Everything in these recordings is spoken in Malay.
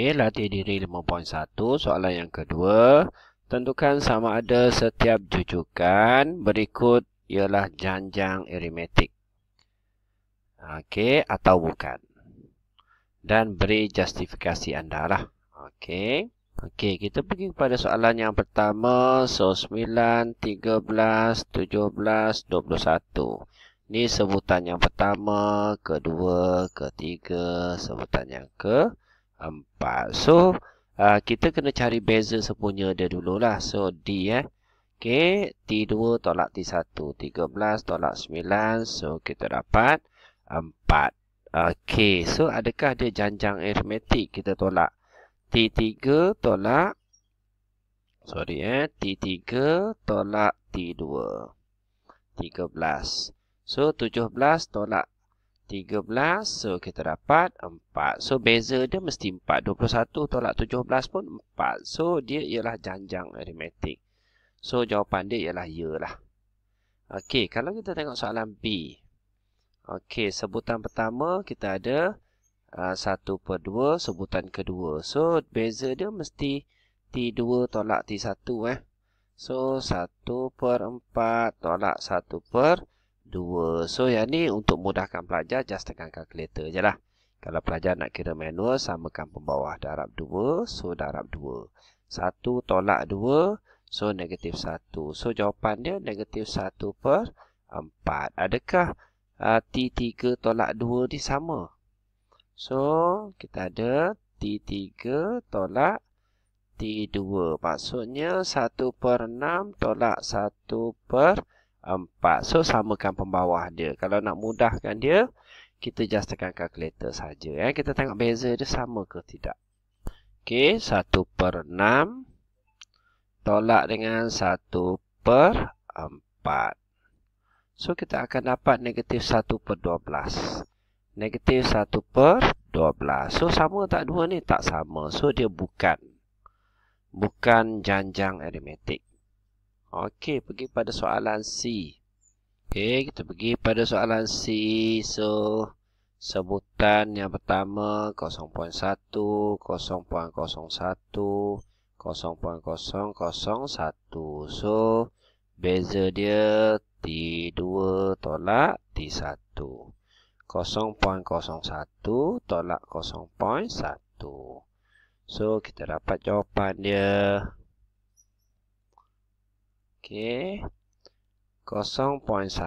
Okey, latih diri 5.1. Soalan yang kedua. Tentukan sama ada setiap jujukan berikut ialah janjang aritmetik. Okey, atau bukan. Dan beri justifikasi anda lah. Okey. Okey, kita pergi kepada soalan yang pertama. So, 9, 13, 17, 21. Ini sebutan yang pertama, kedua, ketiga, sebutan yang keempat. So, kita kena cari beza sepunya dia dululah. So, D Okey, T2 tolak T1. 13 tolak 9. So, kita dapat 4. Okey, so adakah dia janjang aritmetik? Kita tolak. T3 tolak T3 tolak T2. 13. So, 17 tolak 13. So, kita dapat 4. So, beza dia mesti 4. 21 tolak 17 pun 4. So, dia ialah janjang aritmetik. So, jawapan dia ialah ya lah. Okey, kalau kita tengok soalan B. Okey, sebutan pertama kita ada 1/2, sebutan kedua. So, beza dia mesti T2 tolak T1 So, 1/4 tolak 1/2. So, yang ni untuk mudahkan pelajar, just tekan kalkulator je lah. Kalau pelajar nak kira manual, samakan pembawah darab 2. So, darab 2. 1 tolak 2. So, negatif 1. So, jawapan dia negatif 1/4. Adakah T3 tolak 2 ni sama? So, kita ada T3 tolak T2. Maksudnya 1/6 tolak 1/4. So, samakan pembawah dia. Kalau nak mudahkan dia, kita just tekan kalkulator saja. Kita tengok beza dia sama ke tidak. Okey, 1/6 tolak dengan 1/4. So, kita akan dapat negatif 1/12. Negatif 1/12. So, sama tak dua ni? Tak sama. So, dia bukan janjang aritmetik. Okey, pergi pada soalan C. Okey, kita pergi pada soalan C. So, sebutan yang pertama 0.1, 0.01, 0.001. So, beza dia T2 tolak T1. 0.01 tolak 0.1. So, kita dapat jawapan dia. Okey. 0.01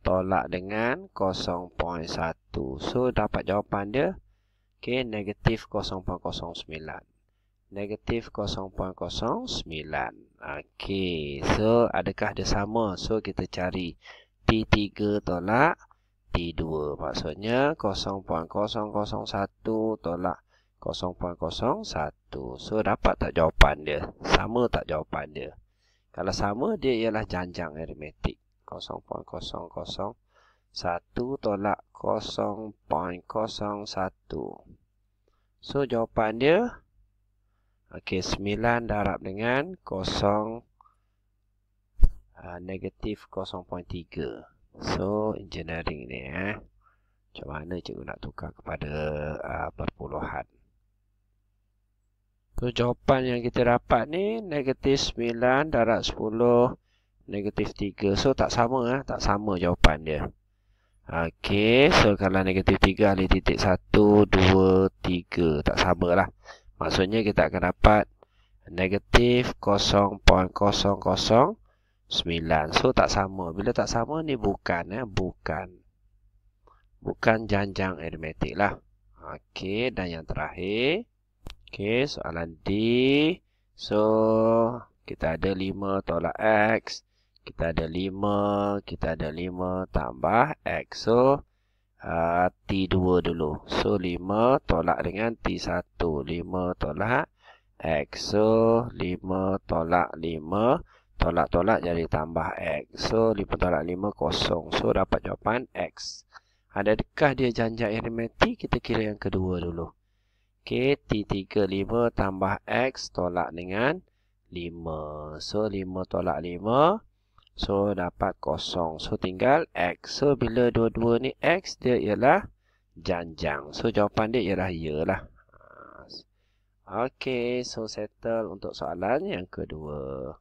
tolak dengan 0.1. So, dapat jawapan dia. Okey, negatif 0.09. Negatif 0.09. Okey, so adakah dia sama? So, kita cari T3 tolak T2. Maksudnya 0.001 tolak 0.01. So, dapat tak jawapan dia? Sama tak jawapan dia? Kalau sama, dia ialah janjang aritmetik. 0.001 tolak 0.01. So, jawapan dia okey, 9 darab dengan 0 negatif 0.3. So, engineering ni macam mana cikgu nak tukar kepada perpuluhan. So, jawapan yang kita dapat ni negatif 9 darab 10 negatif 3. So, tak sama tak sama jawapan dia. Okey, so kalau negatif 3 alih titik 1, 2, 3. Tak sama lah. Maksudnya kita akan dapat negatif 0.009. So, tak sama. Bila tak sama ni bukan janjang aritmetik lah. Okey, dan yang terakhir. Okey, soalan D. So, kita ada 5 tolak X. Kita ada 5 tambah X. So, T2 dulu. So, 5 tolak dengan T1. 5 tolak X. So, 5 tolak 5. Tolak-tolak jadi tambah X. So, 5 tolak 5, kosong. So, dapat jawapan X. Adakah dia janjang aritmetik? Kita kira yang kedua dulu. Okey, T3 5 tambah X tolak dengan 5. So, 5 tolak 5. So, dapat kosong. So, tinggal X. So, bila dua-dua ni X, dia ialah janjang. So, jawapan dia ialah ya lah. Okey, so settle untuk soalan yang kedua.